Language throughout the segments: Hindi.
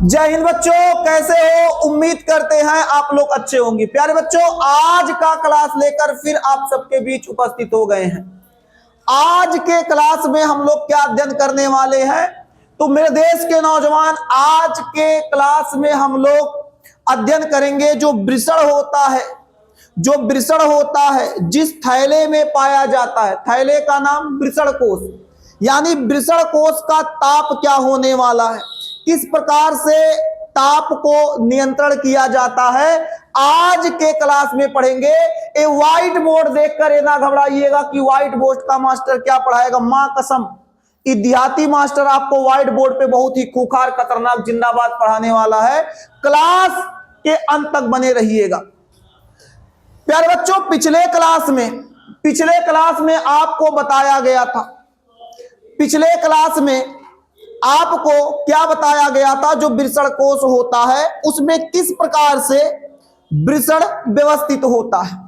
जय हिंद बच्चों, कैसे हो? उम्मीद करते हैं आप लोग अच्छे होंगे। प्यारे बच्चों, आज का क्लास लेकर फिर आप सबके बीच उपस्थित हो गए हैं। आज के क्लास में हम लोग क्या अध्ययन करने वाले हैं? तो मेरे देश के नौजवान, आज के क्लास में हम लोग अध्ययन करेंगे जो वृषण होता है। जो वृषण होता है जिस थैले में पाया जाता है, थैले का नाम वृषण कोश, यानी वृषण कोश का ताप क्या होने वाला है, किस प्रकार से ताप को नियंत्रण किया जाता है, आज के क्लास में पढ़ेंगे। ए व्हाइट बोर्ड देखकर ये ना घबराइएगा कि व्हाइट बोर्ड का मास्टर क्या पढ़ाएगा। मां कसम, इदिहाती मास्टर आपको व्हाइट बोर्ड पे बहुत ही खूंखार, खतरनाक, जिंदाबाद पढ़ाने वाला है। क्लास के अंत तक बने रहिएगा। प्यारे बच्चों, पिछले क्लास में आपको बताया गया था, पिछले क्लास में आपको क्या बताया गया था? जो वृषण कोश होता है उसमें किस प्रकार से वृषण व्यवस्थित होता है।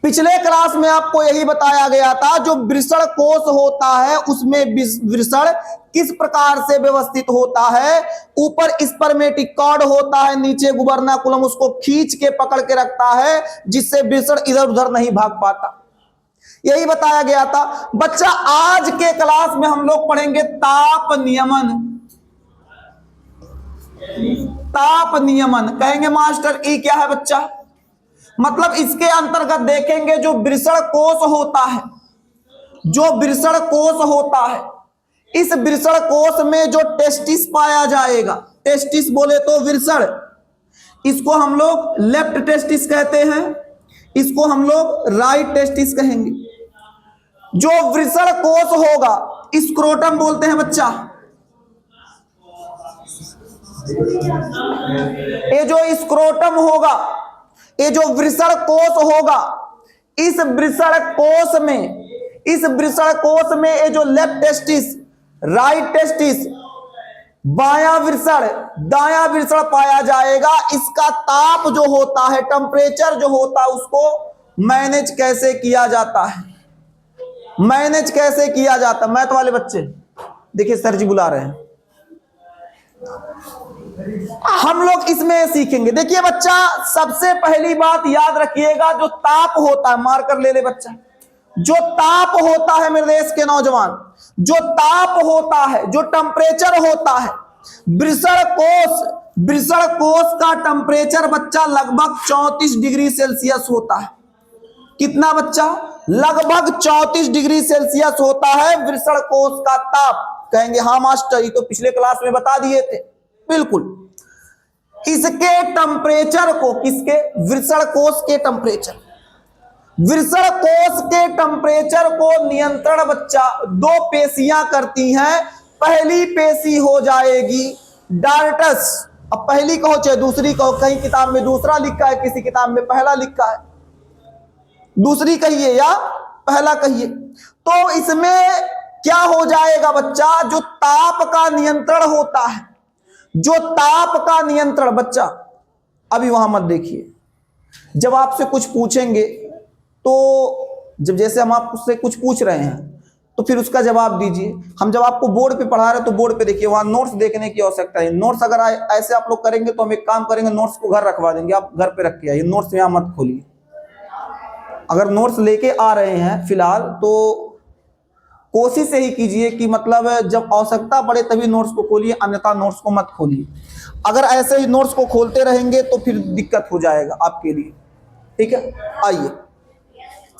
पिछले क्लास में आपको यही बताया गया था, जो वृषण कोश होता है उसमें वृषण किस प्रकार से व्यवस्थित होता है। ऊपर स्पर्मेटिक कॉर्ड होता है, नीचे गुबर्नाकुलम उसको खींच के पकड़ के रखता है, जिससे वृषण इधर उधर नहीं भाग पाता। यही बताया गया था। बच्चा, आज के क्लास में हम लोग पढ़ेंगे ताप नियमन। ताप नियमन कहेंगे मास्टर, ये क्या है बच्चा? मतलब इसके अंतर्गत देखेंगे जो वृषण कोश होता है, जो वृषण कोश होता है, इस वृषण कोश में जो टेस्टिस पाया जाएगा, टेस्टिस बोले तो वृषण, इसको हम लोग लेफ्ट टेस्टिस कहते हैं, इसको हम लोग राइट टेस्टिस कहेंगे। जो वृषण कोश होगा, स्क्रोटम बोलते हैं बच्चा। ये जो स्क्रोटम होगा, ये जो वृषण कोश होगा, इस वृषण कोश में ये जो लेफ्ट टेस्टिस, राइट टेस्टिस, बायां वृषण, दायां वृषण पाया जाएगा। इसका ताप जो होता है, टेम्परेचर जो होता है, उसको मैनेज कैसे किया जाता है, मैनेज कैसे किया जाता है। मैथ वाले बच्चे देखिए, सर जी बुला रहे हैं, हम लोग इसमें सीखेंगे। देखिए बच्चा, सबसे पहली बात याद रखिएगा, जो ताप होता है, मार्कर ले ले बच्चा, जो ताप होता है मेरे देश के नौजवान, जो ताप होता है, जो टेम्परेचर होता है, वृषण कोश का टेम्परेचर बच्चा लगभग 34 डिग्री सेल्सियस होता है। कितना बच्चा? लगभग 34 डिग्री सेल्सियस होता है वृषण कोश का ताप। कहेंगे हाँ मास्टर, ये तो पिछले क्लास में बता दिए थे। बिल्कुल, इसके टेम्परेचर को, किसके? वृषण कोश के टेम्परेचर, वृषण कोश के टेम्परेचर को नियंत्रण बच्चा दो पेशियां करती हैं। पहली पेशी हो जाएगी डार्टस। अब पहली कहो चाहे दूसरी कहो, कहीं किताब में दूसरा लिखा है, किसी किताब में पहला लिखा है, दूसरी कहिए या पहला कहिए। तो इसमें क्या हो जाएगा बच्चा? जो ताप का नियंत्रण होता है, जो ताप का नियंत्रण बच्चा, अभी वहां मत देखिए। जब आपसे कुछ पूछेंगे तो जब जैसे हम आपसे कुछ पूछ रहे हैं तो फिर उसका जवाब दीजिए। हम जब आपको बोर्ड पे पढ़ा रहे हैं तो बोर्ड पे देखिए, वहां नोट्स देखने की आवश्यकता है। नोट्स अगर ऐसे आप लोग करेंगे तो हम एक काम करेंगे, नोट्स को घर रखवा देंगे, आप घर पे रख के आइए, नोट्स यहां मत खोलिए। अगर नोट्स लेके आ रहे हैं फिलहाल तो कोशिश यही कीजिए कि मतलब जब आवश्यकता पड़े तभी नोट्स को खोलिए, अन्यथा नोट्स को मत खोलिए। अगर ऐसे ही नोट्स को खोलते रहेंगे तो फिर दिक्कत हो जाएगा आपके लिए। ठीक है, आइए,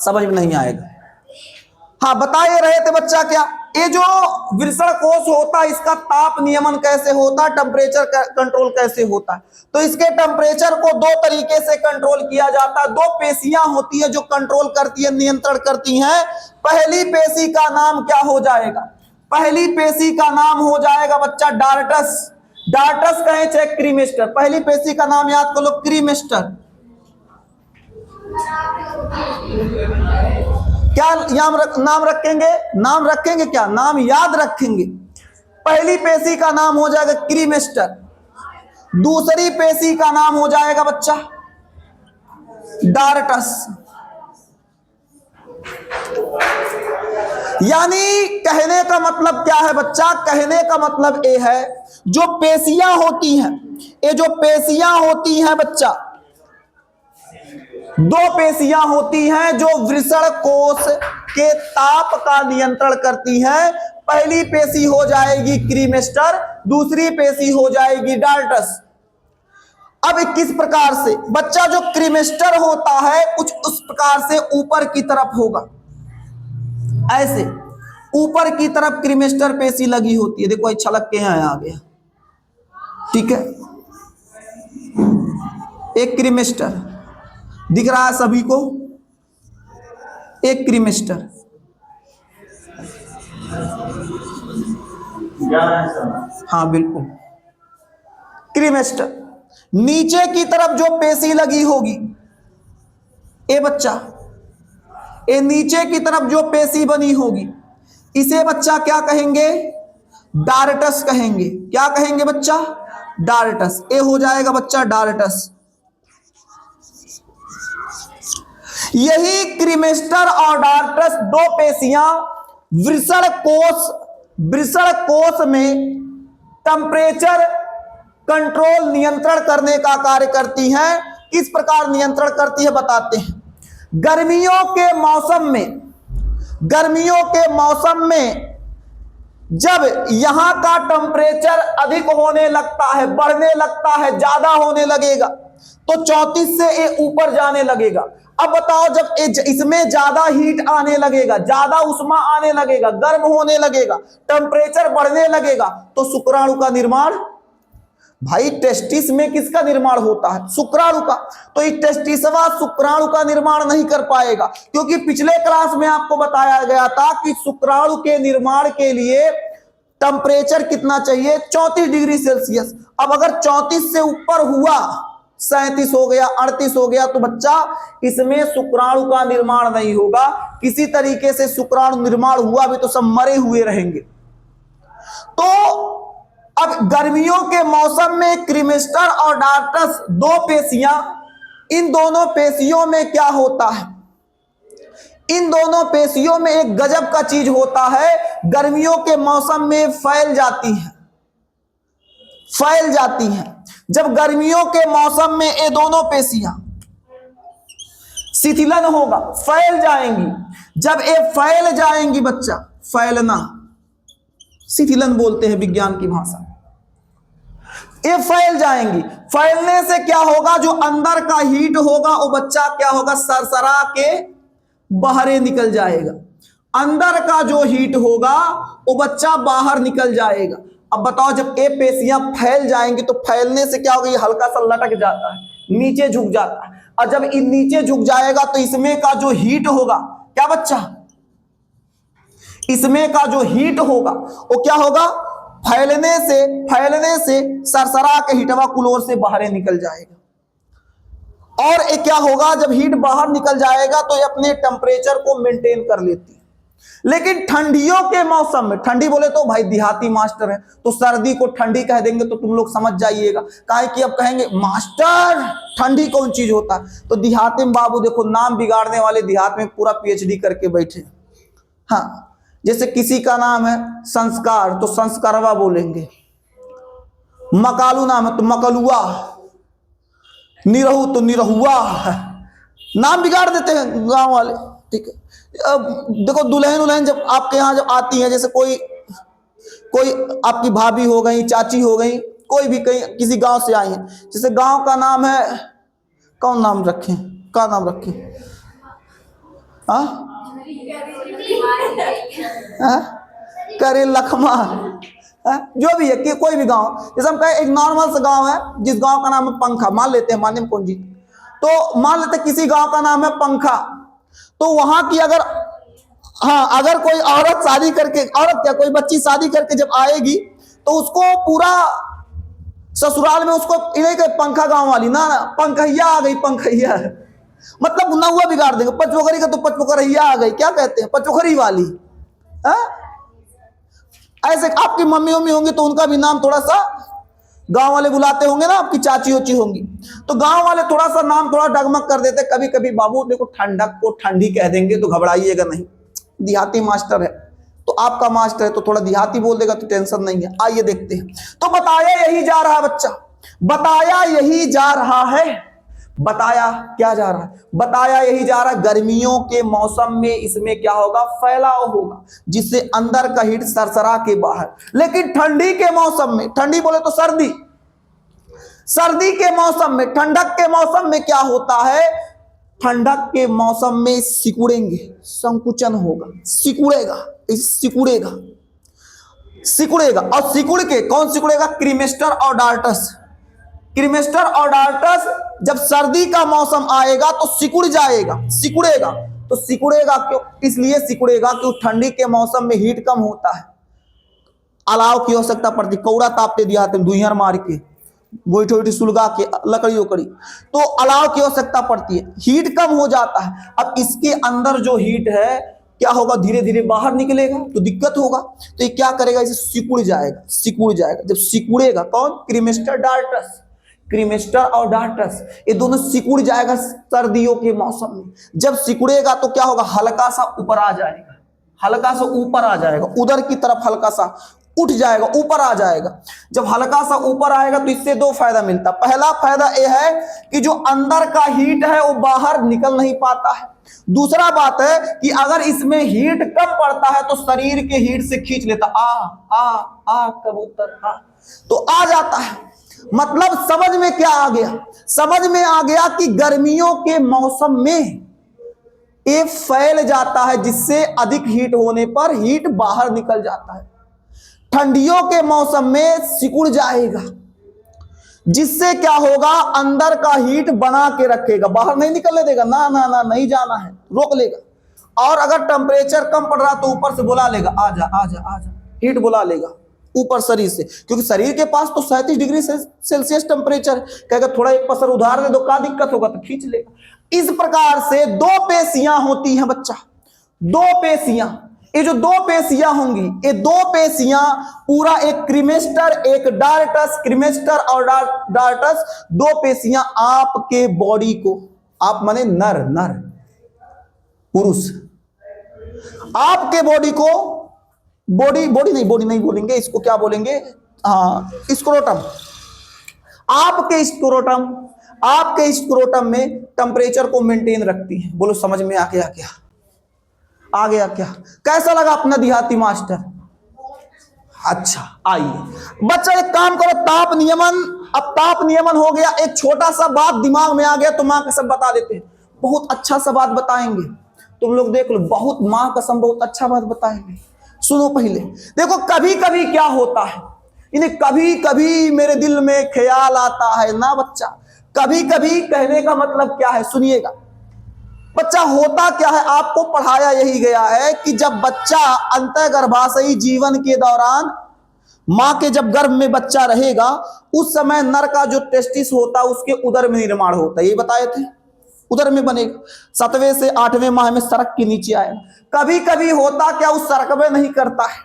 समझ में नहीं आएगा। हाँ, बताए रहे थे बच्चा क्या? ये जो वृषण कोश होता है, इसका ताप नियमन कैसे होता है, टेम्परेचर कंट्रोल कैसे होता है। तो इसके टेम्परेचर को दो तरीके से कंट्रोल किया जाता है। दो पेशियां होती है जो कंट्रोल करती है, नियंत्रण करती हैं। पहली पेशी का नाम क्या हो जाएगा? पहली पेशी का नाम हो जाएगा बच्चा डार्टस। डार्टस कहें चाहे क्रीमेस्टर, पहली पेशी का नाम याद कर लो, क्रीमेस्टर। क्या नाम रखेंगे? नाम रखेंगे क्या? नाम याद रखेंगे। पहली पेशी का नाम हो जाएगा क्रीमेस्टर, दूसरी पेशी का नाम हो जाएगा बच्चा डार्टस। यानी कहने का मतलब क्या है बच्चा? कहने का मतलब ये है जो पेशियां होती हैं, ये जो पेशियां होती हैं बच्चा, दो पेशियां होती हैं जो वृषण कोश के ताप का नियंत्रण करती हैं। पहली पेशी हो जाएगी क्रीमेस्टर, दूसरी पेशी हो जाएगी डार्टस। अब किस प्रकार से बच्चा, जो क्रीमेस्टर होता है कुछ उस प्रकार से ऊपर की तरफ होगा, ऐसे ऊपर की तरफ क्रीमेस्टर पेशी लगी होती है। देखो छलक के यहाँ आ गया, ठीक है। एक क्रीमेस्टर दिख रहा है सभी को, एक क्रीमेस्टर, हाँ बिल्कुल क्रीमेस्टर। नीचे की तरफ जो पेशी लगी होगी, ए बच्चा, ए नीचे की तरफ जो पेशी बनी होगी, इसे बच्चा क्या कहेंगे? डार्टस कहेंगे। क्या कहेंगे बच्चा? डार्टस। ए हो जाएगा बच्चा डार्टस। यही क्रीमेस्टर और डार्टस दो पेशियां वृषण कोश में टेम्परेचर कंट्रोल नियंत्रण करने का कार्य करती हैं। किस प्रकार नियंत्रण करती है बताते हैं। गर्मियों के मौसम में जब यहां का टेम्परेचर अधिक होने लगता है, बढ़ने लगता है, ज्यादा होने लगेगा, तो 34 से ये ऊपर जाने लगेगा। अब बताओ जब इसमें ज्यादा हीट आने लगेगा, ज्यादा उष्मा आने लगेगा, गर्म होने लगेगा, टेम्परेचर बढ़ने लगेगा, तो शुक्राणु का निर्माण, भाई टेस्टिस में किसका निर्माण होता है? शुक्राणु का। तो इस टेस्टिसवा शुक्राणु का निर्माण नहीं कर पाएगा, क्योंकि पिछले क्लास में आपको बताया गया था कि शुक्राणु के निर्माण के लिए टेम्परेचर कितना चाहिए? 34 डिग्री सेल्सियस। अब अगर 34 से ऊपर हुआ, 37 हो गया, 38 हो गया, तो बच्चा इसमें शुक्राणु का निर्माण नहीं होगा। किसी तरीके से शुक्राणु निर्माण हुआ भी तो सब मरे हुए रहेंगे। तो अब गर्मियों के मौसम में क्रीमेस्टर और डार्टस दो पेशियां, इन दोनों पेशियों में क्या होता है? इन दोनों पेशियों में एक गजब का चीज होता है, गर्मियों के मौसम में फैल जाती हैं। जब गर्मियों के मौसम में ये दोनों पेशियां शिथिलन होगा, फैल जाएंगी। जब ये फैल जाएंगी बच्चा, फैलना, शिथिलन बोलते हैं विज्ञान की भाषा। ये फैल जाएंगी, फैलने से क्या होगा? जो अंदर का हीट होगा वो बच्चा क्या होगा? सरसरा के बाहर निकल जाएगा। अंदर का जो हीट होगा वो बच्चा बाहर निकल जाएगा। अब बताओ जब ये पेशियां फैल जाएंगी तो फैलने से क्या होगा? ये हल्का सा लटक जाता है, नीचे झुक जाता है, और जब ये नीचे झुक जाएगा तो इसमें का जो हीट होगा, क्या बच्चा? इसमें का जो हीट होगा वो क्या होगा? फैलने से सरसरा के हीटवा कुलोर से बाहर निकल जाएगा। और ये क्या होगा? जब हीट बाहर निकल जाएगा तो ये अपने टेम्परेचर को मेंटेन कर लेती है। लेकिन ठंडियों के मौसम में, ठंडी बोले तो भाई देहाती मास्टर है तो सर्दी को ठंडी कह देंगे तो तुम लोग समझ जाइएगा। काहे कि अब कहेंगे मास्टर ठंडी कौन चीज होता है, तो देहाती में बाबू देखो नाम बिगाड़ने वाले देहात में पूरा PhD करके बैठे। हाँ, जैसे किसी का नाम है संस्कार तो संस्कारवा बोलेंगे, मकालू नाम है तो मकलुआ, निरहु तो निरहुआ, नाम बिगाड़ देते हैं गांव वाले। ठीक है, अब देखो दुल्हन जब आपके यहाँ जब आती है, जैसे कोई आपकी भाभी हो गई, चाची हो गई, कोई भी कहीं किसी गांव से आई है, जैसे गांव का नाम है, कौन नाम रखें, क्या नाम रखें? करे लखमा, जो भी है कि कोई भी गांव, जैसे हम कहें एक नॉर्मल सा गांव है जिस गांव का नाम है पंखा, मान लेते हैं, मानने में कौन जी, तो मान लेते हैं किसी गांव का नाम है पंखा, तो वहां की अगर, हाँ, अगर कोई औरत शादी करके, औरत क्या कोई बच्ची शादी करके जब आएगी तो उसको पूरा ससुराल में उसको इन्हें के पंखा गांव वाली ना पंखैया आ गई, पंखैया मतलब ना हुआ बिगाड़ देंगे। पचपोखरी का तो पचपोखरिया आ गई, क्या कहते हैं, पचपोखरी वाली। ऐसे आपकी मम्मी होंगी तो उनका भी नाम थोड़ा सा गांव वाले बुलाते होंगे ना, आपकी चाची ओची होंगी, तो गांव वाले थोड़ा सा नाम थोड़ा डगमग कर देते कभी कभी, बाबू देखो ठंडक को ठंडी कह देंगे तो घबराइएगा नहीं, देहाती मास्टर है तो आपका मास्टर है तो थोड़ा देहाती बोल देगा तो टेंशन नहीं है। आइए देखते हैं। तो बताया यही जा रहा है बच्चा, बताया यही जा रहा है, बताया क्या जा रहा है, बताया यही जा रहा है गर्मियों के मौसम में इसमें क्या होगा, फैलाव होगा, जिससे अंदर का हीट सरसरा के बाहर। लेकिन ठंडी के मौसम में, ठंडी बोले तो सर्दी, सर्दी के मौसम में, ठंडक के मौसम में क्या होता है, ठंडक के मौसम में सिकुड़ेंगे, संकुचन होगा, सिकुड़ेगा, सिकुड़ेगा, सिकुड़ेगा। और सिकुड़ के कौन सिकुड़ेगा, क्रीमेस्टर और डार्टस, क्रीमेस्टर और डार्टस जब सर्दी का मौसम आएगा तो सिकुड़ जाएगा, सिकुड़ेगा। तो सिकुड़ेगा क्यों, इसलिए सिकुड़ेगा क्योंकि ठंडी के मौसम में हीट कम होता है, अलाव की आवश्यकता पड़ती, कौड़ा तापते दिया दुहियर मार के, गोईठी वोईठी सुलगा के, लकड़ी उकड़ी, तो अलाव की आवश्यकता पड़ती है, हीट कम हो जाता है। अब इसके अंदर जो हीट है क्या होगा, धीरे धीरे बाहर निकलेगा तो दिक्कत होगा, तो ये क्या करेगा, इसे सिकुड़ जाएगा, सिकुड़ जाएगा। जब सिकुड़ेगा कौन, क्रीमेस्टर डार्टस, क्रीमेस्टर और डार्टस ये दोनों सिकुड़ जाएगा सर्दियों के मौसम में। जब सिकुड़ेगा तो क्या होगा, हल्का सा ऊपर आ जाएगा, हल्का सा ऊपर आ जाएगा, उधर की तरफ हल्का सा उठ जाएगा, ऊपर आ जाएगा। जब हल्का सा ऊपर आएगा तो इससे दो फायदा मिलता। पहला फायदा यह है कि जो अंदर का हीट है वो बाहर निकल नहीं पाता है। दूसरा बात है कि अगर इसमें हीट कम पड़ता है तो शरीर के हीट से खींच लेता, आ कबूतर आ, तो आ जाता है। मतलब समझ में क्या आ गया, समझ में आ गया कि गर्मियों के मौसम में ये फैल जाता है, जिससे अधिक हीट होने पर हीट बाहर निकल जाता है। ठंडियों के मौसम में सिकुड़ जाएगा, जिससे क्या होगा, अंदर का हीट बना के रखेगा, बाहर नहीं निकलने देगा, ना ना ना नहीं जाना है, रोक लेगा। और अगर टेम्परेचर कम पड़ रहा तो ऊपर से बुला लेगा, आजा आजा आजा, हीट बुला लेगा ऊपर शरीर से, क्योंकि शरीर के पास तो 37 डिग्री सेल्सियस टेम्परेचर, कहेगा थोड़ा एक पसर उधार दे दो, क्या दिक्कत होगा, तो खींच लेगा। इस प्रकार से दो पेशियां होती हैं बच्चा, दो पेशियां, ये जो दो पेशियां होंगी, ये दो पेशियां पूरा एक क्रीमेस्टर एक डार्टस, क्रीमेस्टर और डार्टस, दो पेशियां आपके बॉडी को, आप माने नर, नर पुरुष, आपके बॉडी को, बॉडी नहीं बोलेंगे, इसको क्या बोलेंगे, हाँ स्क्रोटम, आपके स्क्रोटम में टेम्परेचर को मेंटेन रखती है। बोलो समझ में आ गया क्या, आ गया क्या, कैसा लगा अपना देहाती मास्टर। अच्छा आइए बच्चा एक काम करो, ताप नियमन, अब ताप नियमन हो गया, एक छोटा सा बात दिमाग में आ गया तो मां कसम बता देते हैं, बहुत अच्छा सा बात बताएंगे, तुम लोग देख लो, बहुत मां कसम बहुत अच्छा बात बताएंगे। सुनो पहले देखो, कभी कभी क्या होता है, इन्हें कभी कभी मेरे दिल में ख्याल आता है ना बच्चा, कभी कभी कहने का मतलब क्या है, सुनिएगा बच्चा। होता क्या है, आपको पढ़ाया यही गया है कि जब बच्चा अंतःगर्भाशयी जीवन के दौरान मां के जब गर्भ में बच्चा रहेगा, उस समय नर का जो टेस्टिस होता है उसके उदर में निर्माण होता है, ये बताए थे, उदर में बनेगा, 7वें से 8वें माह में सरक के नीचे आएगा। कभी कभी होता क्या, उस सरकवे नहीं करता है,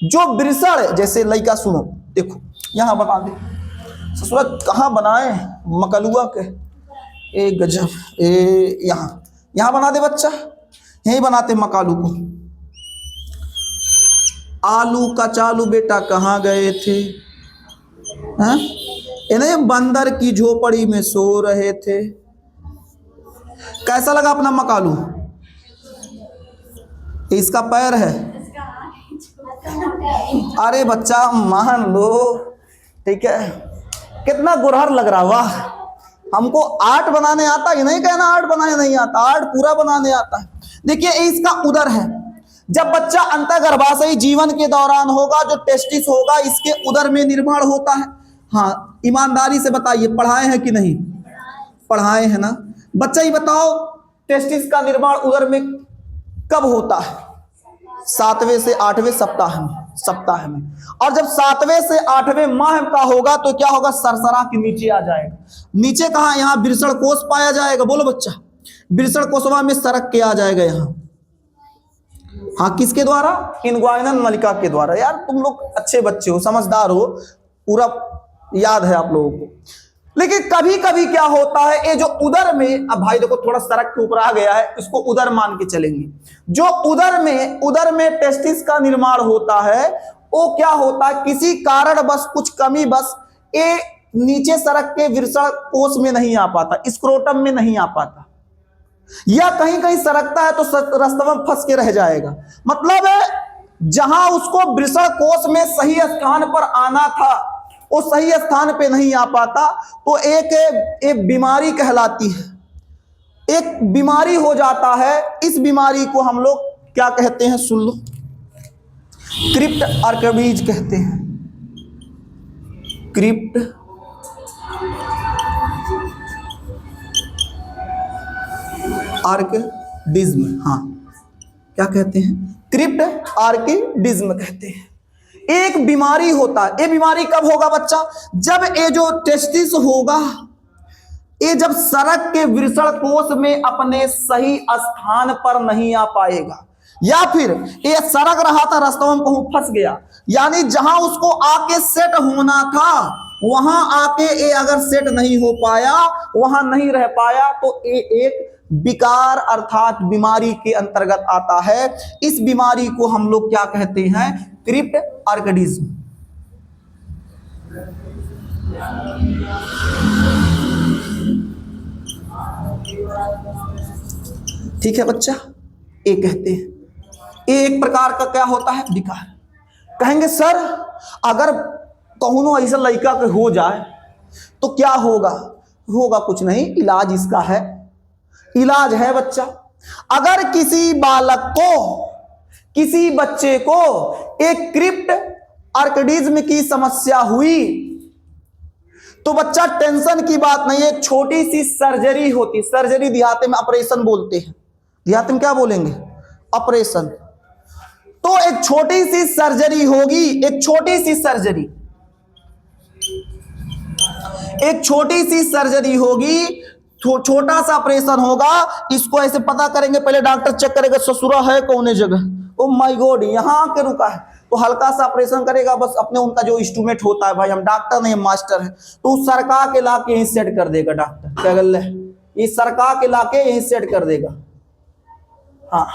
जो वृषण, जैसे लड़का, सुनो देखो यहां बना दे, ससुरा कहां बनाए मकलुआ के, ए गजब, ए यहां बना दे बच्चा, यही बनाते मकालू को। आलू का चालू बेटा कहां गए थे, इन्हें बंदर की झोपड़ी में सो रहे थे। कैसा लगा अपना मकालू, इसका पैर है, अरे बच्चा मान लो, ठीक है, कितना गुरहर लग रहा, वाह, हमको आर्ट बनाने आता है, नहीं कहना आर्ट बनाने नहीं आता, आर्ट पूरा बनाने आता है। देखिए इसका उदर है, जब बच्चा अंतःगर्भाशयी जीवन के दौरान होगा, जो टेस्टिस होगा इसके उदर में निर्माण होता है। हाँ ईमानदारी से बताइए, पढ़ाए हैं कि नहीं पढ़ाए हैं ना बच्चा, ही बताओ टेस्टिस का निर्माण उदर में कब होता है, 7वें से 8वें सप्ताह में। और जब 7वें से 8वें माह का होगा तो क्या होगा, सरसरा के नीचे आ जाएगा। नीचे कहां, यहां वृषण कोष पाया जाएगा, बोलो बच्चा, वृषण कोशवा में सरक के आ जाएगा यहां। हाँ किसके द्वारा, इनग्वाइनल नलिका के द्वारा। यार तुम लोग अच्छे बच्चे हो, समझदार हो, पूरा याद है आप लोगों को। लेकिन कभी कभी क्या होता है, ये जो उदर में, अब भाई देखो थोड़ा सड़क के ऊपर आ गया है, इसको उदर मान के चलेंगे। जो उदर में टेस्टिस का निर्माण होता है, वो क्या होता है, किसी कारण बस, कुछ कमी बस, ये नीचे सड़क के वृषण कोश में नहीं आ पाता, स्क्रोटम में नहीं आ पाता, या कहीं कहीं सरकता है तो रास्ते में फंस के रह जाएगा। मतलब जहां उसको वृषण कोश में सही स्थान पर आना था, वो सही स्थान पे नहीं आ पाता, तो एक बीमारी कहलाती है, एक बीमारी हो जाता है। इस बीमारी को हम लोग क्या कहते हैं, सुन लो, क्रिप्ट आर्कडिज कहते हैं। क्रिप्ट आर्किडिज्म, हाँ क्या कहते हैं, क्रिप्ट आर्किडिज्म कहते हैं। एक बीमारी होता है। ये बीमारी कब होगा बच्चा, जब ये जो टेस्टिस होगा, ये जब सड़क के वृषण कोश में अपने सही स्थान पर नहीं आ पाएगा, या फिर ये सड़क रहा था रास्ते में कहूं फंस गया, यानी जहां उसको आके सेट होना था वहां आके ये अगर सेट नहीं हो पाया, वहां नहीं रह पाया, तो ये एक विकार अर्थात बीमारी के अंतर्गत आता है। इस बीमारी को हम लोग क्या कहते हैं, क्रिप्ट आर्कडिज्म। ठीक है बच्चा, ये कहते हैं, ये एक प्रकार का क्या होता है, विकार। कहेंगे सर अगर कहूँ ऐसा लड़का के हो जाए तो क्या होगा, होगा कुछ नहीं, इलाज इसका है, इलाज है बच्चा। अगर किसी बालक को, किसी बच्चे को एक क्रिप्ट आर्कडिज्म की समस्या हुई, तो बच्चा टेंशन की बात नहीं है, एक छोटी सी सर्जरी होती, सर्जरी देहाती में ऑपरेशन बोलते हैं, देहाती में क्या बोलेंगे, ऑपरेशन। तो एक छोटी सी सर्जरी होगी, एक छोटी सी सर्जरी, एक छोटी सी सर्जरी होगी, छोटा सा ऑपरेशन होगा। इसको ऐसे पता करेंगे, पहले डॉक्टर चेक करेगा ससुरा है कौन जगह, ओ माय गॉड यहां के रुका है, तो हल्का सा ऑपरेशन करेगा बस, अपने उनका जो इंस्ट्रूमेंट होता है, भाई हम डॉक्टर नहीं मास्टर है, तो सरका के लाके यहीं सेट कर देगा डॉक्टर, क्या गल है, ये सरका के लाके यहीं सेट कर देगा। हाँ,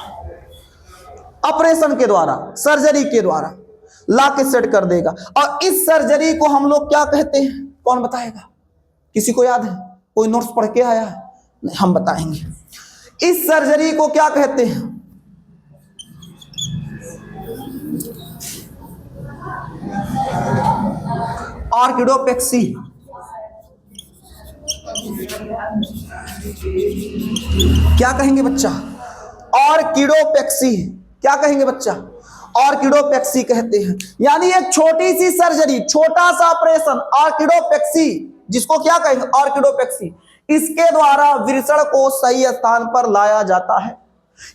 ऑपरेशन के द्वारा, सर्जरी के द्वारा लाके सेट कर देगा। और इस सर्जरी को हम लोग क्या कहते हैं, कौन बताएगा, किसी को याद है, कोई नोट्स पढ़ के आया है, नहीं हम बताएंगे। इस सर्जरी को क्या कहते हैं, आर्किडोपेक्सी। क्या कहेंगे बच्चा, आर्किडोपेक्सी, क्या कहेंगे बच्चा, आर्किडोपेक्सी कहते हैं। यानी एक छोटी सी सर्जरी, छोटा सा ऑपरेशन, आर्किडोपेक्सी, जिसको क्या कहेंगे, आर्किडोपेक्सी, इसके द्वारा वृषण को सही स्थान पर लाया जाता है।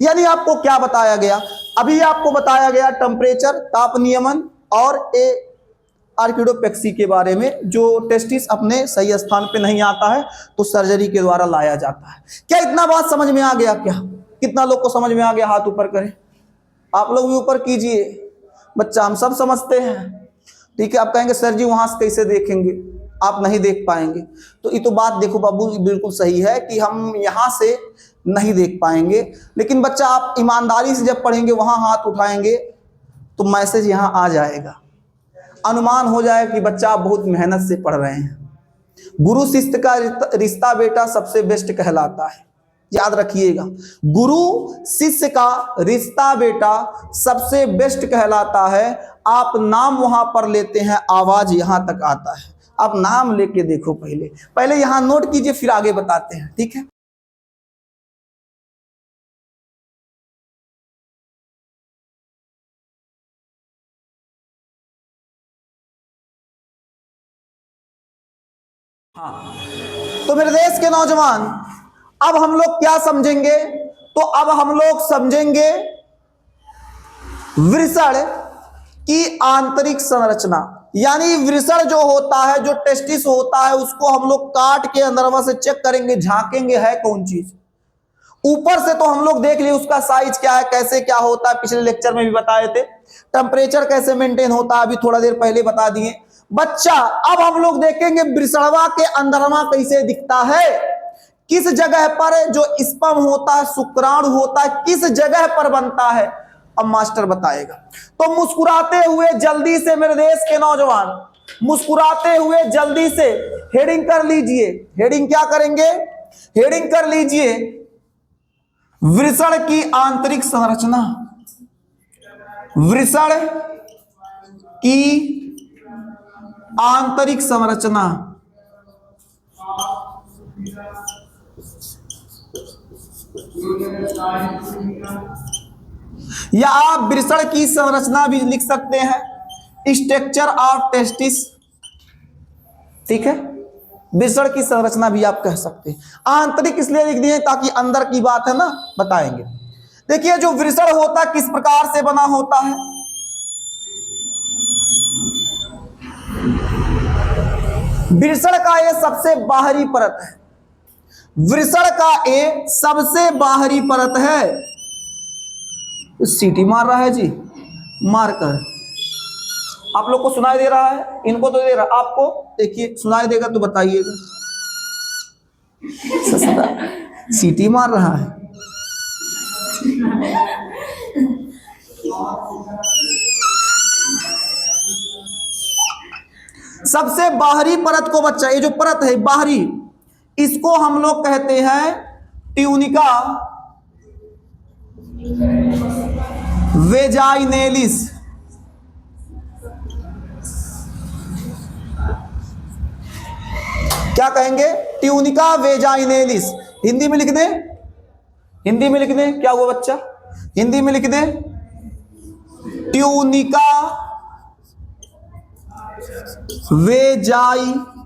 यानी आपको क्या बताया गया, अभी आपको बताया गया टेम्परेचर, ताप नियमन, और आर्किडोपेक्सी के बारे में, जो टेस्टिस अपने सही स्थान पे नहीं आता है तो सर्जरी के द्वारा लाया जाता है। क्या इतना बात समझ में आ गया, क्या कितना लोग को समझ में आ गया, हाथ ऊपर करें, आप लोग भी ऊपर कीजिए, बच्चा हम सब समझते हैं। ठीक है, आप कहेंगे सर जी वहां से कैसे देखेंगे, आप नहीं देख पाएंगे, तो ये तो बात देखो बाबू बिल्कुल सही है कि हम यहाँ से नहीं देख पाएंगे, लेकिन बच्चा आप ईमानदारी से जब पढ़ेंगे, वहां हाथ उठाएंगे तो मैसेज यहाँ आ जाएगा, अनुमान हो जाएगा कि बच्चा आप बहुत मेहनत से पढ़ रहे हैं। गुरु शिष्य का रिश्ता बेटा सबसे बेस्ट कहलाता है, याद रखिएगा, गुरु शिष्य का रिश्ता बेटा सबसे बेस्ट कहलाता है। आप नाम वहां पर लेते हैं, आवाज यहां तक आता है, आप नाम लेके देखो, पहले यहां नोट कीजिए, फिर आगे बताते हैं, ठीक है। हाँ, तो मेरे देश के नौजवान, अब हम लोग क्या समझेंगे, तो अब हम लोग समझेंगे वृषण की आंतरिक संरचना। यानी वृषण जो होता है, जो टेस्टिस होता है, उसको हम लोग काट के अंदरवा से चेक करेंगे, झांकेंगे है कौन चीज। ऊपर से तो हम लोग देख लिए उसका साइज क्या है, कैसे क्या होता है, पिछले लेक्चर में भी बताए थे। टेम्परेचर कैसे मेंटेन होता है, अभी थोड़ा देर पहले बता दिए। बच्चा अब हम लोग देखेंगे वृषणवा के अंदरमा कैसे दिखता है, किस जगह पर जो स्पर्म होता है, शुक्राणु होता है, किस जगह पर बनता है, अब मास्टर बताएगा। तो मुस्कुराते हुए जल्दी से मेरे देश के नौजवान, मुस्कुराते हुए जल्दी से हेडिंग कर लीजिए। हेडिंग क्या करेंगे? हेडिंग कर लीजिए, वृषण की आंतरिक संरचना। वृषण की आंतरिक संरचना। या आप वृषण की संरचना भी लिख सकते हैं, स्ट्रक्चर ऑफ टेस्टिस। ठीक है, वृषण की संरचना भी आप कह सकते हैं। आंतरिक इसलिए लिख दिए ताकि अंदर की बात है ना, बताएंगे। देखिए जो वृषण होता है किस प्रकार से बना होता है। वृषण का ये सबसे बाहरी परत है। वृषण का ये सबसे बाहरी परत है। सीटी मार रहा है जी, मारकर। आप लोग को सुनाई दे रहा है? इनको तो दे रहा, आपको देखिए सुनाई देगा तो बताइएगा। सीटी मार रहा है। सबसे बाहरी परत को बच्चा, ये जो परत है बाहरी, इसको हम लोग कहते हैं ट्यूनिका वेजाइनेलिस। क्या कहेंगे? Tunica vaginalis. हिंदी में लिख दे, हिंदी में लिख दे। क्या हुआ बच्चा? हिंदी में लिख दे, ट्यूनिका वेजाइनेलिस।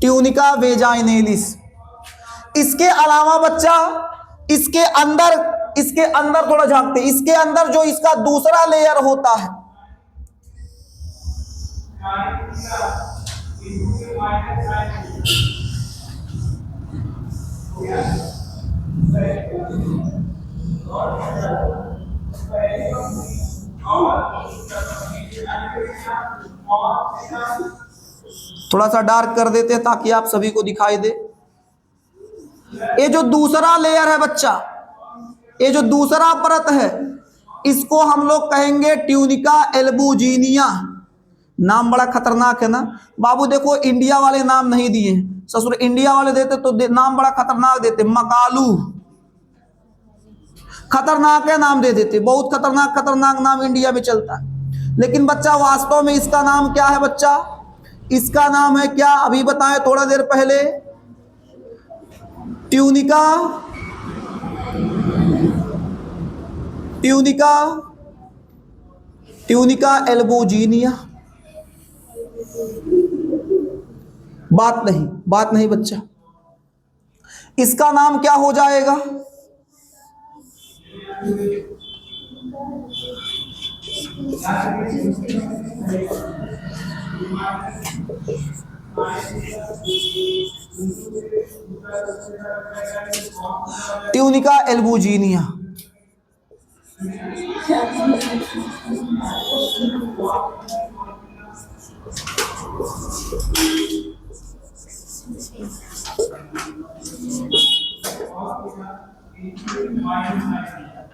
Tunica vaginalis. इसके अलावा बच्चा, इसके अंदर थोड़ा झांकते, इसके अंदर जो इसका दूसरा लेयर होता है, थोड़ा सा डार्क कर देते हैं ताकि आप सभी को दिखाई दे। ये जो दूसरा लेयर है बच्चा, ये जो दूसरा परत है, इसको हम लोग कहेंगे ट्यूनिका एल्बुजिनिया। नाम बड़ा खतरनाक है ना बाबू। देखो इंडिया वाले नाम नहीं दिए, ससुर इंडिया वाले देते तो नाम बड़ा खतरनाक देते। मकालू, खतरनाक है नाम दे देते, बहुत खतरनाक खतरनाक नाम इंडिया में चलता है। लेकिन बच्चा वास्तव में इसका नाम क्या है बच्चा? इसका नाम है क्या? अभी बताएं थोड़ा देर पहले, ट्यूनिका ट्यूनिका ट्यूनिका एल्बुजिनिया। बात नहीं बच्चा, इसका नाम क्या हो जाएगा? Tunica albuginea.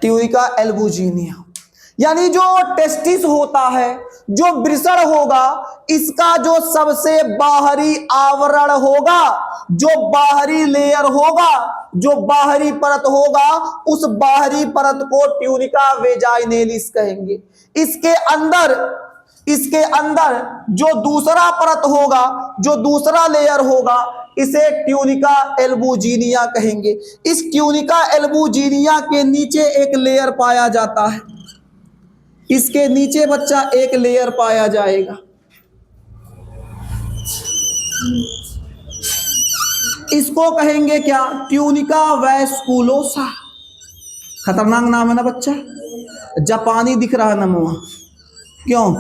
ट्यूनिका एल्बुजिनिया यानी जो टेस्टिस होता है, जो वृषण होगा, इसका जो सबसे बाहरी आवरण होगा, जो बाहरी लेयर होगा, जो बाहरी परत होगा, उस बाहरी परत को ट्यूनिका वेजाइनेलिस कहेंगे। इसके अंदर जो दूसरा परत होगा, जो दूसरा लेयर होगा, इसे ट्यूनिका एल्बुजिनिया कहेंगे। इस ट्यूनिका एल्बुजिनिया के नीचे एक लेयर पाया जाता है। इसके नीचे बच्चा एक लेयर पाया जाएगा। इसको कहेंगे क्या? Tunica vasculosa. खतरनाक नाम है ना बच्चा, जापानी दिख रहा है ना मुआ। क्यों?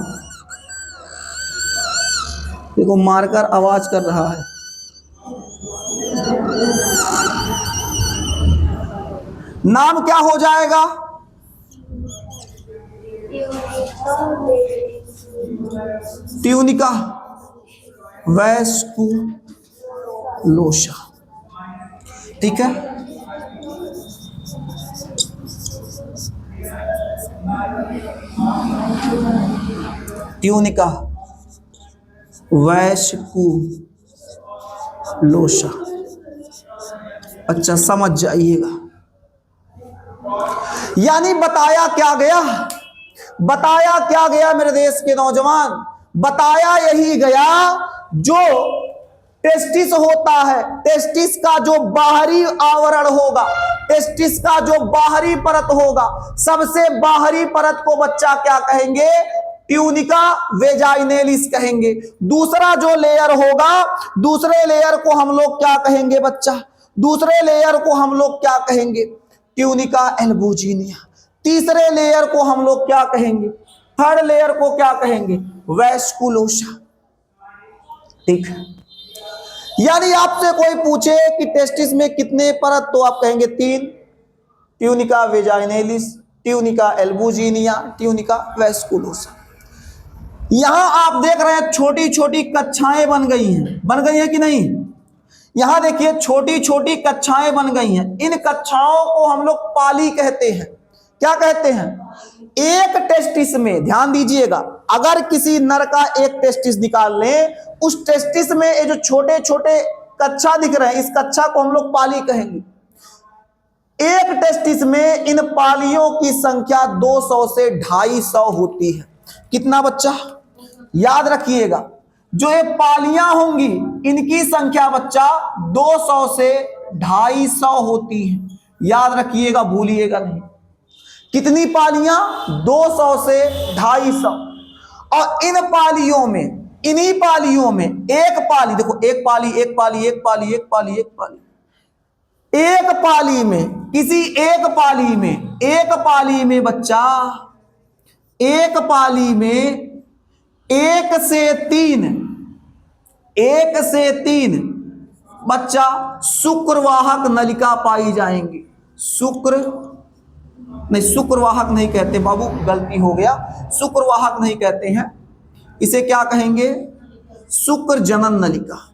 देखो मारकर आवाज कर रहा है। नाम क्या हो जाएगा? Tunica, vasculosa. ठीक है, ट्यूनिका, वैस्कुलोसा। अच्छा समझ जाइएगा, यानी बताया क्या गया, बताया क्या गया मेरे देश के नौजवान, बताया यही गया जो टेस्टिस होता है, टेस्टिस का जो बाहरी आवरण होगा, टेस्टिस का जो बाहरी परत होगा, सबसे बाहरी परत को बच्चा क्या कहेंगे, ट्यूनिका वेजाइनेलिस कहेंगे। दूसरा जो लेयर होगा, दूसरे लेयर को हम लोग क्या कहेंगे बच्चा, दूसरे लेयर को हम लोग क्या कहेंगे, ट्यूनिका एल्बुजिनिया। तीसरे लेयर को हम लोग क्या कहेंगे, थर्ड लेयर को क्या कहेंगे, वैस्कुलोसा। ठीक है, यानी आपसे कोई पूछे कि टेस्टिस में कितने परत, तो आप कहेंगे 3, tunica vaginalis, tunica albuginea, tunica vasculosa. यहां आप देख रहे हैं छोटी छोटी कक्षाएं बन गई हैं कि नहीं, यहां देखिए छोटी छोटी कक्षाएं बन गई हैं। इन कक्षाओं को हम लोग पाली कहते हैं। क्या कहते हैं, एक टेस्टिस में, ध्यान दीजिएगा, अगर किसी नर का एक टेस्टिस निकाल लें, उस टेस्टिस में ये जो छोटे छोटे कक्षा दिख रहे हैं, इस कक्षा को हम लोग पाली कहेंगे। एक टेस्टिस में इन पालियों की संख्या 200 से 250 होती है। कितना बच्चा, याद रखिएगा, जो ये पालियां होंगी इनकी संख्या बच्चा 200 से 250 होती है। याद रखिएगा, भूलिएगा नहीं। कितनी पालियां, 200 से 250। और इन पालियों में, इन्हीं पालियों में एक पाली, देखो एक पाली, एक पाली, एक पाली, एक पाली, एक पाली, एक पाली में, किसी एक पाली में, एक पाली में बच्चा, एक पाली में 1 से 3 बच्चा शुक्रवाहक नलिका पाई जाएंगी। शुक्रवाहक नहीं कहते बाबू, गलती हो गया, शुक्रवाहक नहीं कहते हैं, इसे क्या कहेंगे, शुक्र जनन नलिका।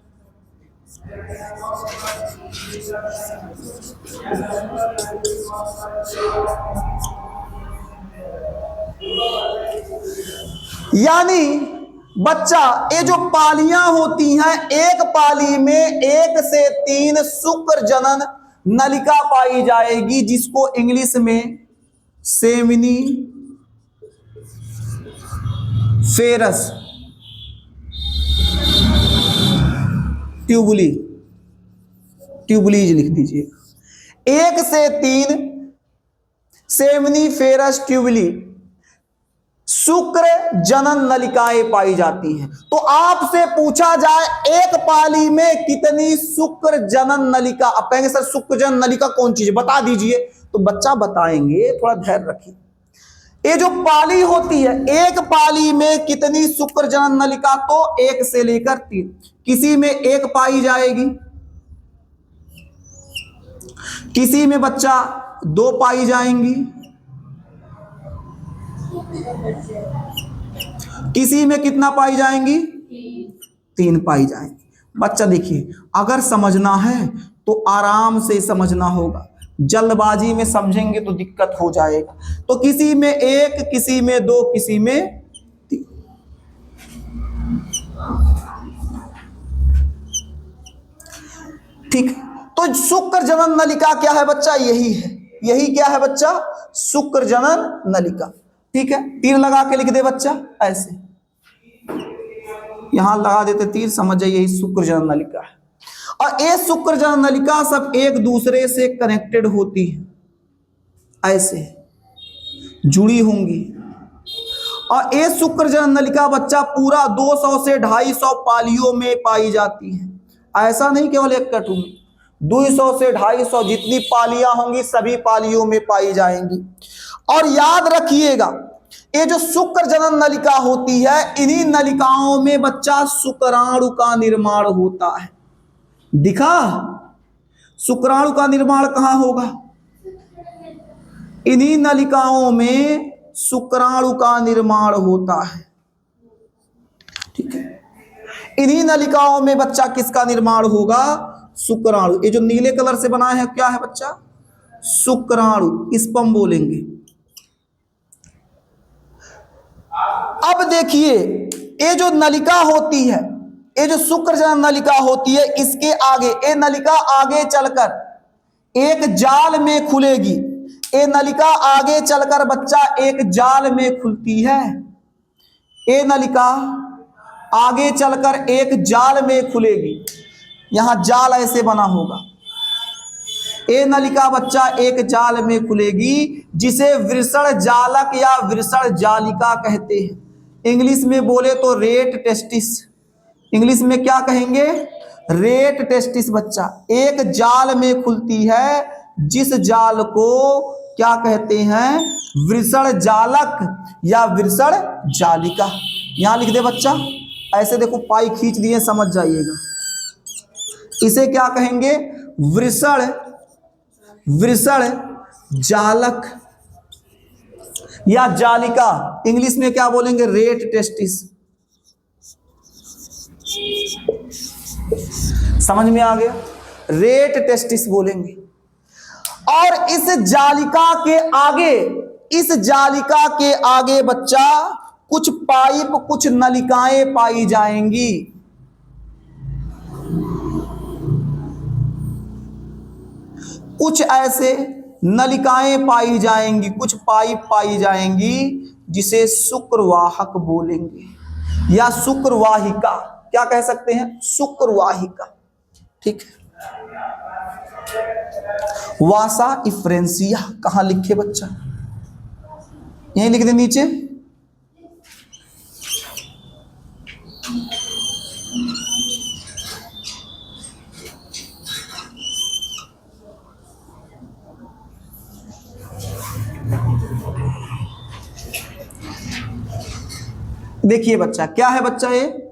यानी बच्चा ये जो पालियां होती हैं, एक पाली में 1 से 3 शुक्र जनन नलिका पाई जाएगी, जिसको इंग्लिश में सेमिनी फेरस ट्यूबुलीज लिख दीजिए। 1 से 3 सेमिनी फेरस ट्यूबुली शुक्र जनन नलिकाएं पाई जाती हैं। तो आपसे पूछा जाए एक पाली में कितनी शुक्र जनन नलिका, आप कहेंगे सर शुक्र जनन नलिका कौन चीज है, बता दीजिए। तो बच्चा बताएंगे, थोड़ा धैर्य रखिए। ये जो पाली होती है, एक पाली में कितनी शुक्र जनन नलिका, तो 1 से लेकर 3, किसी में 1 पाई जाएगी, किसी में बच्चा 2 पाई जाएंगी, किसी में कितना पाई जाएंगी, 3 पाई जाएंगी। बच्चा देखिए, अगर समझना है तो आराम से समझना होगा, जल्दबाजी में समझेंगे तो दिक्कत हो जाएगा। तो किसी में 1, किसी में 2, किसी में 3। ठीक, तो शुक्र जनन नलिका क्या है बच्चा, यही है, यही क्या है बच्चा, शुक्र जनन नलिका। ठीक है, तीर लगा के लिख दे बच्चा, ऐसे यहां लगा देते तीर, समझ जाइए यही शुक्र जनन नलिका है। और ये शुक्र जनन नलिका सब एक दूसरे से कनेक्टेड होती है, ऐसे जुड़ी होंगी। और ये शुक्र जनन नलिका बच्चा पूरा 200 से 250 पालियों में पाई जाती है। ऐसा नहीं केवल एक कटु में, 200 से 250 जितनी पालियां होंगी सभी पालियों में पाई जाएंगी। और याद रखिएगा, ये जो शुक्र जनन नलिका होती है, इन्हीं नलिकाओं में बच्चा शुक्राणु का निर्माण होता है। दिखा, शुक्राणु का निर्माण कहां होगा, इन्हीं नलिकाओं में शुक्राणु का निर्माण होता है। ठीक है, इन्हीं नलिकाओं में बच्चा किसका निर्माण होगा? शुक्राणु। ये जो नीले कलर से बना है क्या है बच्चा? शुक्राणु। इस पर हम बोलेंगे। अब देखिए, ये जो नलिका होती है, ये जो शुक्रजनन नलिका होती है, इसके आगे ये नलिका आगे चलकर एक जाल में खुलेगी। ये नलिका आगे चलकर बच्चा एक जाल में खुलती है। ये नलिका आगे चलकर एक जाल में खुलेगी। यहां जाल ऐसे बना होगा। ये नलिका बच्चा एक जाल में खुलेगी, जिसे वृषण जालक या वृषण जालिका कहते हैं। इंग्लिश में बोले तो रेट टेस्टिस। इंग्लिश में क्या कहेंगे? Rate testis. बच्चा एक जाल में खुलती है, जिस जाल को क्या कहते हैं? वृषण जालक या वृषण जालिका। यहां लिख दे बच्चा, ऐसे देखो पाई खींच दिए, समझ जाइएगा। इसे क्या कहेंगे? वृषण जालक या जालिका। इंग्लिश में क्या बोलेंगे? Rate testis. समझ में आ गया? रेट टेस्टिस बोलेंगे। और इस जालिका के आगे बच्चा कुछ पाइप, कुछ नलिकाएं पाई जाएंगी। कुछ ऐसे नलिकाएं पाई जाएंगी, कुछ पाइप पाई जाएंगी, जिसे शुक्रवाहक बोलेंगे या शुक्रवाहिका। क्या कह सकते हैं? शुक्रवाहिका। ठीक है। वासा इफ्रेंसिया कहां लिखे बच्चा? यहीं लिख दे नीचे। देखिए बच्चा, क्या है बच्चा? ये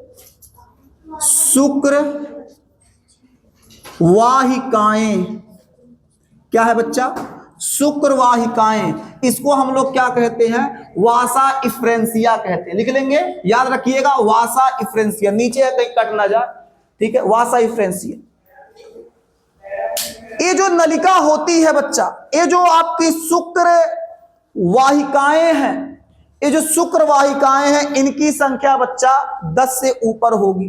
शुक्र वाहिकाएं। क्या है बच्चा? शुक्रवाहिकाएं। इसको हम लोग क्या कहते हैं? वासा इफ्रेंसिया कहते हैं। लिख लेंगे, याद रखिएगा, वासा इफ्रेंसिया। नीचे है, कहीं कट ना जाए। ठीक है, वासा इफ्रेंसिया। ये जो नलिका होती है बच्चा, ये जो आपकी शुक्र वाहिकाएं हैं, ये जो शुक्र वाहिकाएं हैं, इनकी संख्या बच्चा 10 से ऊपर होगी,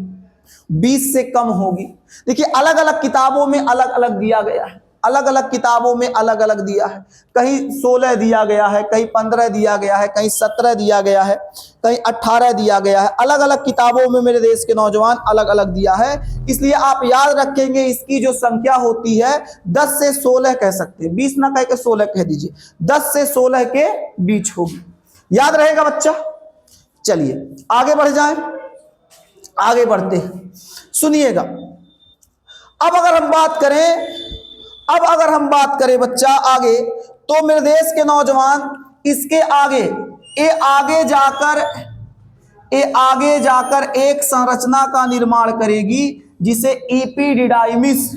20 से कम होगी। देखिए, अलग अलग किताबों में अलग अलग दिया गया है। अलग अलग किताबों में अलग अलग दिया है। कहीं 16 दिया गया है, कहीं 15 दिया गया है, कहीं 17 दिया गया है, कहीं 18 दिया गया है। अलग अलग किताबों में मेरे देश के नौजवान अलग अलग दिया है। इसलिए आप याद रखेंगे, इसकी जो संख्या होती है 10 से 16 कह सकते हैं। 20 ना कह के 16 कह दीजिए। 10 से 16 के बीच होगी। याद रहेगा बच्चा? चलिए आगे बढ़ जाएं। आगे बढ़ते हैं, सुनिएगा। अब अगर हम बात करें बच्चा आगे, तो मेरे देश के नौजवान इसके आगे ये आगे जाकर एक संरचना का निर्माण करेगी, जिसे इपीडिडाइमिस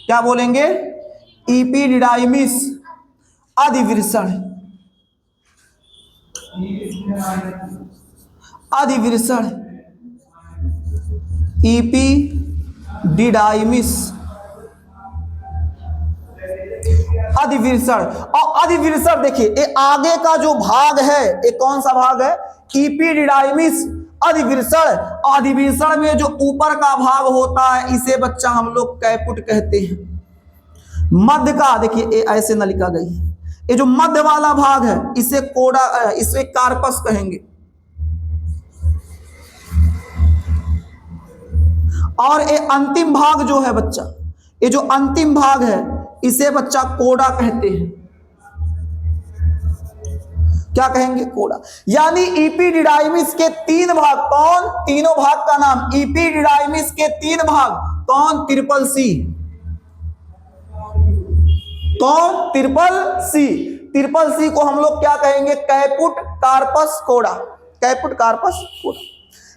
क्या बोलेंगे? इपीडिडाइमिस अधिवृषण। इपीडिडाइमिस अधिवृषण। और अधिवृषण देखिए, ये आगे का जो भाग है, ये कौन सा भाग है? इपीडिडाइमिस अधिवृषण। अधिवृषण में जो ऊपर का भाग होता है, इसे बच्चा हम लोग कैपुट कहते हैं। मध्य का देखिए, ये ऐसे नलिका गई है। ये जो मध्य वाला भाग है, इसे कोडा, इसे कार्पस कहेंगे। और ये अंतिम भाग जो है बच्चा, ये जो अंतिम भाग है, इसे बच्चा कोडा कहते हैं। क्या कहेंगे? कोडा। यानी इपीडिडाइमिस के 3 भाग। कौन? तीनों भाग का नाम। इपीडिडाइमिस के 3 भाग। कौन? Triple C. कौन? ट्रिपल सी। ट्रिपल सी को हम लोग क्या कहेंगे? कैपुट कार्पस कोडा। कैपुट कार्पस कोडा।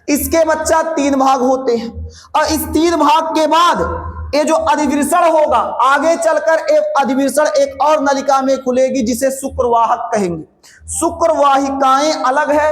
इसके बच्चा 3 भाग होते हैं। और इस 3 भाग के बाद ये जो अधिवृषण होगा आगे चलकर एक अधिवृषण एक और नलिका में खुलेगी जिसे शुक्रवाहक कहेंगे। शुक्रवाहिकाएं अलग है,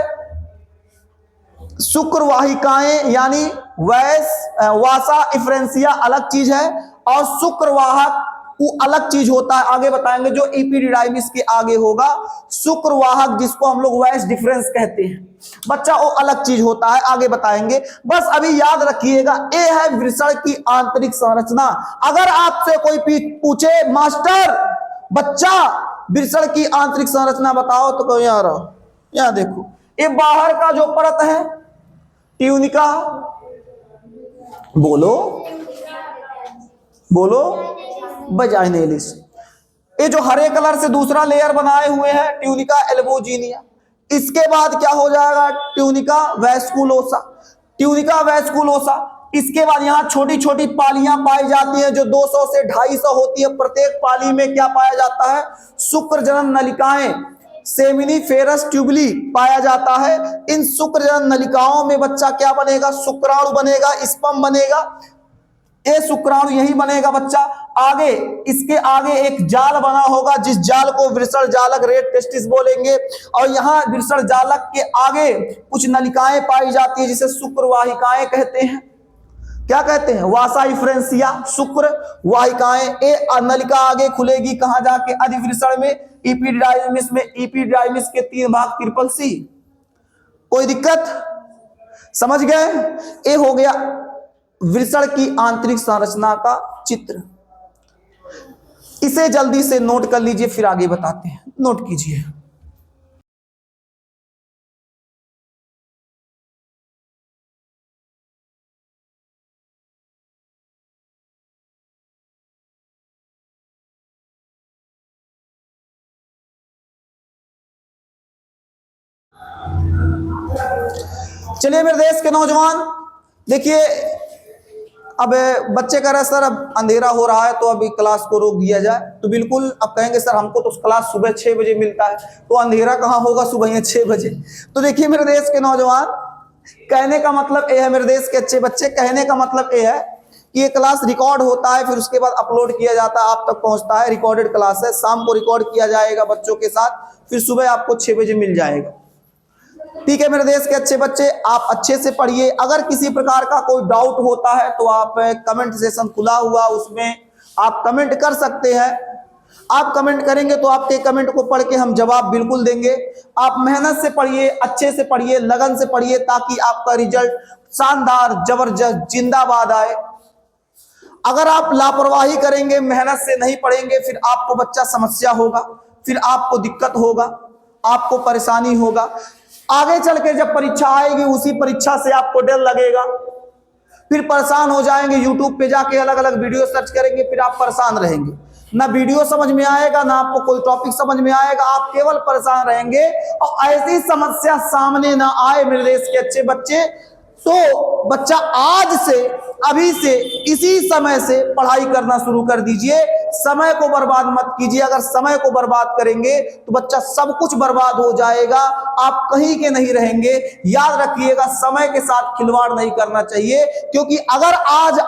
शुक्रवाहिकाएं यानी वासा इफ्रेंसिया अलग चीज है और शुक्रवाहक वो अलग चीज होता है, आगे बताएंगे। जो एपिडिडाइमिस के आगे होगा शुक्रवाहक जिसको हम लोग वैस डिफरेंस कहते हैं बच्चा, वो अलग चीज होता है, आगे बताएंगे। बस अभी याद रखिएगा ये है वृषण की आंतरिक संरचना। अगर आपसे कोई पूछे मास्टर बच्चा वृषण की आंतरिक संरचना बताओ तो कहो यार यहां देखो, ये बाहर का जो परत है ट्यूनिका, बोलो बोलो वजाइनेलिस। ये जो हरे कलर से दूसरा लेयर बनाए हुए हैं ट्यूनिका एल्बोजिनिया, इसके बाद क्या हो जाएगा ट्यूनिका वैस्कुलोसा, ट्यूनिका वैस्कुलोसा। इसके बाद यहाँ छोटी छोटी पालियां पाई जाती हैं जो 200 से 250 होती है। प्रत्येक पाली में क्या पाया जाता है, शुक्रजनन नलिकाएं सेमिनिफेरस ट्यूबली पाया जाता है। इन शुक्रजनन नलिकाओं में बच्चा क्या बनेगा, शुक्राणु बनेगा, स्पर्म बनेगा। ये शुक्राणु यही बनेगा बच्चा। आगे इसके आगे एक जाल बना होगा जिस जाल को वृषण जालक रेड टेस्टिस बोलेंगे। और यहाँ वृषण जालक के आगे कुछ नलिकाएं पाई जाती है जिसे शुक्रवाहिकाएं कहते हैं। क्या कहते हैं, वासा इफ्रेंसिया शुक्र वाहिकाएं। ए नलिका आगे खुलेगी कहां जाके, अधिवृषण में, एपिडाइमिस में। एपिडाइमिस के 3 भाग ट्रिपल सी। कोई दिक्कत, समझ गए। ये हो गया वृषण की आंतरिक संरचना का चित्र। इसे जल्दी से नोट कर लीजिए फिर आगे बताते हैं। नोट कीजिए। चलिए मेरे देश के नौजवान देखिए, अब बच्चे कह रहे हैं सर अब अंधेरा हो रहा है तो अभी क्लास को रोक दिया जाए। तो बिल्कुल अब कहेंगे सर हमको तो क्लास सुबह 6 बजे मिलता है, तो अंधेरा कहाँ होगा सुबह 6 बजे। तो देखिए मेरे देश के नौजवान, कहने का मतलब ये है, मेरे देश के अच्छे बच्चे, कहने का मतलब ये है कि ये क्लास रिकॉर्ड होता है, फिर उसके बाद अपलोड किया जाता है, आप तक पहुंचता है। रिकॉर्डेड क्लास है, शाम को रिकॉर्ड किया जाएगा बच्चों के साथ, फिर सुबह आपको 6 बजे मिल जाएगा। ठीक है मेरे देश के अच्छे बच्चे, आप अच्छे से पढ़िए। अगर किसी प्रकार का कोई डाउट होता है तो आप कमेंट सेशन खुला हुआ, उसमें आप कमेंट कर सकते हैं। आप कमेंट करेंगे तो आपके कमेंट को पढ़ के हम जवाब बिल्कुल देंगे। आप मेहनत से पढ़िए, अच्छे से पढ़िए, लगन से पढ़िए, ताकि आपका रिजल्ट शानदार जबरदस्त जिंदाबाद आए। अगर आप लापरवाही करेंगे, मेहनत से नहीं पढ़ेंगे, फिर आपको बच्चा समस्या होगा, फिर आपको दिक्कत होगा, आपको परेशानी होगा। आगे चल के जब परीक्षा आएगी उसी परीक्षा से आपको डर लगेगा, फिर परेशान हो जाएंगे। यूट्यूब पे जाके अलग अलग वीडियो सर्च करेंगे, फिर आप परेशान रहेंगे। ना वीडियो समझ में आएगा, ना आपको कोई टॉपिक समझ में आएगा, आप केवल परेशान रहेंगे। और ऐसी समस्या सामने ना आए मेरे देश के अच्छे बच्चे, तो बच्चा आज से, अभी से, इसी समय से पढ़ाई करना शुरू कर दीजिए। समय को बर्बाद मत कीजिए। अगर समय को बर्बाद करेंगे तो बच्चा सब कुछ बर्बाद हो जाएगा, आप कहीं के नहीं रहेंगे। याद रखिएगा, समय के साथ खिलवाड़ नहीं करना चाहिए, क्योंकि अगर आज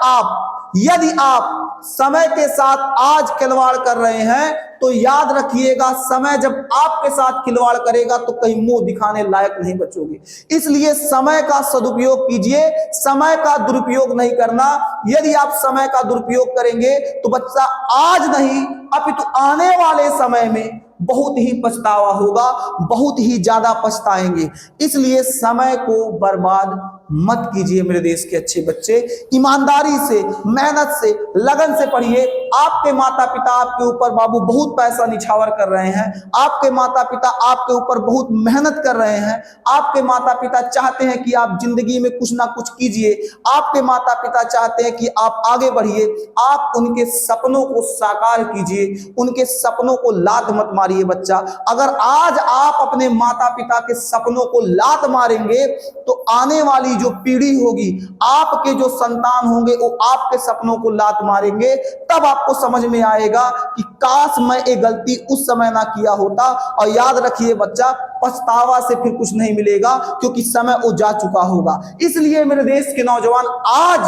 यदि आप समय के साथ आज खिलवाड़ कर रहे हैं तो याद रखिएगा समय जब आपके साथ खिलवाड़ करेगा तो कहीं मुंह दिखाने लायक नहीं बचोगे। इसलिए समय का सदुपयोग कीजिए, समय का दुरुपयोग नहीं करना। यदि आप समय का दुरुपयोग करेंगे तो बच्चा आज नहीं अपितु आने वाले समय में बहुत ही पछतावा होगा, बहुत ही ज्यादा पछताएंगे। इसलिए समय को बर्बाद मत कीजिए मेरे देश के अच्छे बच्चे। ईमानदारी से, मेहनत से, लगन से पढ़िए। आपके माता पिता आपके ऊपर बाबू बहुत पैसा निछावर कर रहे हैं, आपके माता पिता आपके ऊपर बहुत मेहनत कर रहे हैं, आपके माता पिता चाहते हैं कि आप जिंदगी में कुछ ना कुछ कीजिए, आपके माता पिता चाहते हैं कि आप आगे बढ़िए। आप उनके सपनों को साकार कीजिए, उनके सपनों को लात मत मारिए बच्चा। अगर आज आप अपने माता पिता के सपनों को लात मारेंगे तो आने वाली जो पीढ़ी होगी, आपके जो संतान होंगे, वो आपके सपनों को लात मारेंगे। तब आप आपको समझ में आएगा कि काश मैं ये गलती उस समय ना किया होता। और याद रखिए बच्चा, पछतावा से फिर कुछ नहीं मिलेगा, क्योंकि समय वो जा चुका होगा। इसलिए मेरे देश के नौजवान आज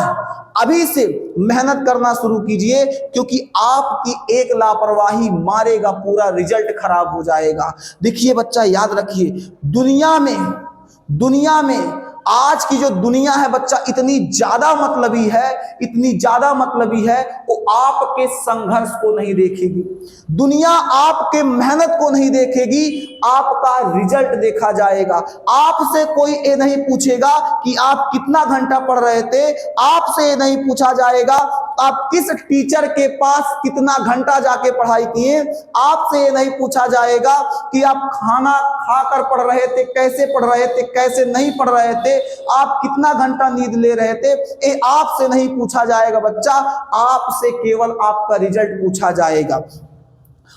अभी से मेहनत करना शुरू कीजिए, क्योंकि आपकी एक लापरवाही मारेगा, पूरा रिजल्ट खराब हो जाएगा। देखिए बच्चा, याद रखिए, दुनिया में आज की जो दुनिया है बच्चा, इतनी ज्यादा मतलबी है, वो आपके संघर्ष को नहीं देखेगी। दुनिया आपके मेहनत को नहीं देखेगी, आपका रिजल्ट देखा जाएगा। आपसे कोई ये नहीं पूछेगा कि आप कितना घंटा पढ़ रहे थे, आपसे ये नहीं पूछा जाएगा आप किस टीचर के पास कितना घंटा जाके पढ़ाई किए, आपसे ये नहीं पूछा जाएगा कि आप खाना खाकर पढ़ रहे थे, कैसे पढ़ रहे थे, कैसे नहीं पढ़ रहे थे, आप कितना घंटा नींद ले रहे थे, ये आपसे नहीं पूछा जाएगा बच्चा, आपसे केवल आपका रिजल्ट पूछा जाएगा।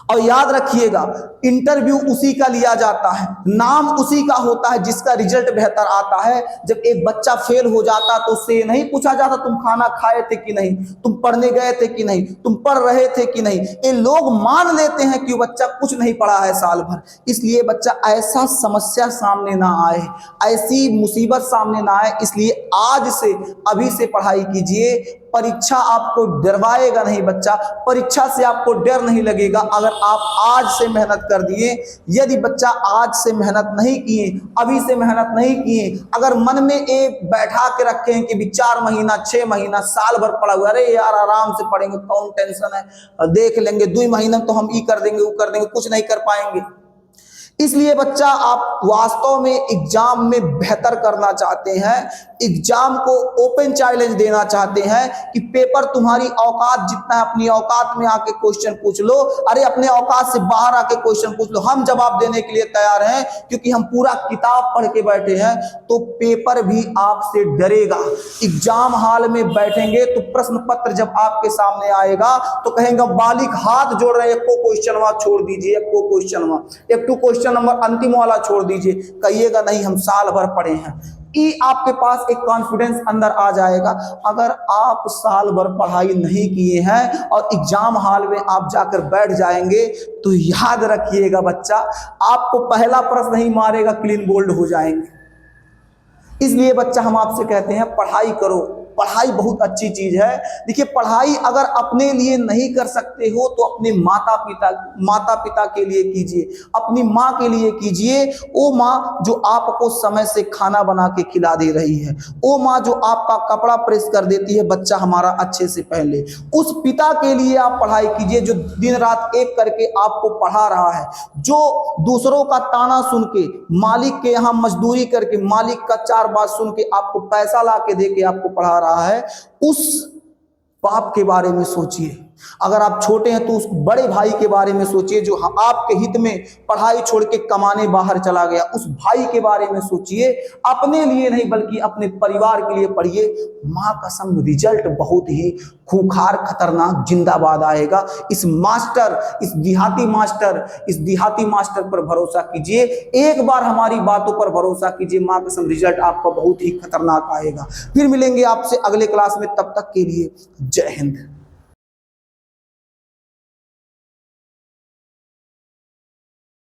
और याद रखिएगा, इंटरव्यू उसी का लिया जाता है, नाम उसी का होता है जिसका रिजल्ट बेहतर आता है। जब एक बच्चा फेल हो जाता तो उससे नहीं पूछा जाता तुम खाना खाए थे कि नहीं, तुम पढ़ने गए थे कि नहीं, तुम पढ़ रहे थे कि नहीं। ये लोग मान लेते हैं कि बच्चा कुछ नहीं पढ़ा है साल भर। इसलिए बच्चा, ऐसा समस्या सामने ना आए, ऐसी मुसीबत सामने ना आए, इसलिए आज से अभी से पढ़ाई कीजिए। परीक्षा आपको डरवाएगा नहीं बच्चा, परीक्षा से आपको डर नहीं लगेगा अगर आप आज से मेहनत कर दिए। यदि बच्चा आज से मेहनत नहीं किए, अभी से मेहनत नहीं किए, अगर मन में एक बैठा के रखे हैं कि 4 महीना 6 महीना साल भर पढ़ा हुआ, अरे यार आराम से पढ़ेंगे, कौन टेंशन है, देख लेंगे 2 महीना तो हम ये कर देंगे वो कर देंगे, कुछ नहीं कर पाएंगे। इसलिए बच्चा, आप वास्तव में एग्जाम में बेहतर करना चाहते हैं, एग्जाम को ओपन चैलेंज देना चाहते हैं कि पेपर तुम्हारी औकात जितना है, अपनी औकात में आके क्वेश्चन पूछ लो, अरे अपने औकात से बाहर आके क्वेश्चन पूछ लो, हम जवाब देने के लिए तैयार हैं, क्योंकि हम पूरा किताब पढ़ के बैठे हैं। तो पेपर भी आपसे डरेगा। एग्जाम हॉल में बैठेंगे तो प्रश्न पत्र जब आपके सामने आएगा तो कहेंगे बालिक हाथ जोड़ रहे, एक को क्वेश्चन छोड़ दीजिए, एक को क्वेश्चन नंबर अंतिम वाला छोड़ दीजिए, कहिएगा नहीं हम साल भर पढ़े हैं। ये आपके पास एक कॉन्फिडेंस अंदर आ जाएगा। अगर आप साल भर पढ़ाई नहीं किए हैं और एग्जाम हॉल में आप जाकर बैठ जाएंगे तो याद रखिएगा बच्चा, आपको पहला प्रश्न नहीं मारेगा, क्लीन बोल्ड हो जाएंगे। इसलिए बच्चा, हम आपसे कहते हैं पढ़ाई करो, पढ़ाई बहुत अच्छी चीज है। देखिए, पढ़ाई अगर अपने लिए नहीं कर सकते हो तो अपने माता पिता के लिए कीजिए, अपनी माँ के लिए कीजिए। वो माँ जो आपको समय से खाना बना के खिला दे रही है, वो माँ जो आपका कपड़ा प्रेस कर देती है बच्चा हमारा अच्छे से पहले, उस पिता के लिए आप पढ़ाई कीजिए जो दिन रात एक करके आपको पढ़ा रहा है, जो दूसरों का ताना सुन के, मालिक के यहाँ मजदूरी करके, मालिक का 4 बात सुन के आपको पैसा ला के दे के आपको पढ़ा रहा है। उस बाप के बारे में सोचिए। अगर आप छोटे हैं तो उस बड़े भाई के बारे में सोचिए जो आपके हित में पढ़ाई छोड़ के कमाने बाहर चला गया, उस भाई के बारे में सोचिए। अपने लिए नहीं बल्कि अपने परिवार के लिए पढ़िए। माँ कसम, रिजल्ट बहुत ही खूंखार खतरनाक जिंदाबाद आएगा। इस देहाती मास्टर पर भरोसा कीजिए, एक बार हमारी बातों पर भरोसा कीजिए, माँ कसम रिजल्ट आपका बहुत ही खतरनाक आएगा। फिर मिलेंगे आपसे अगले क्लास में, तब तक के लिए जय हिंद।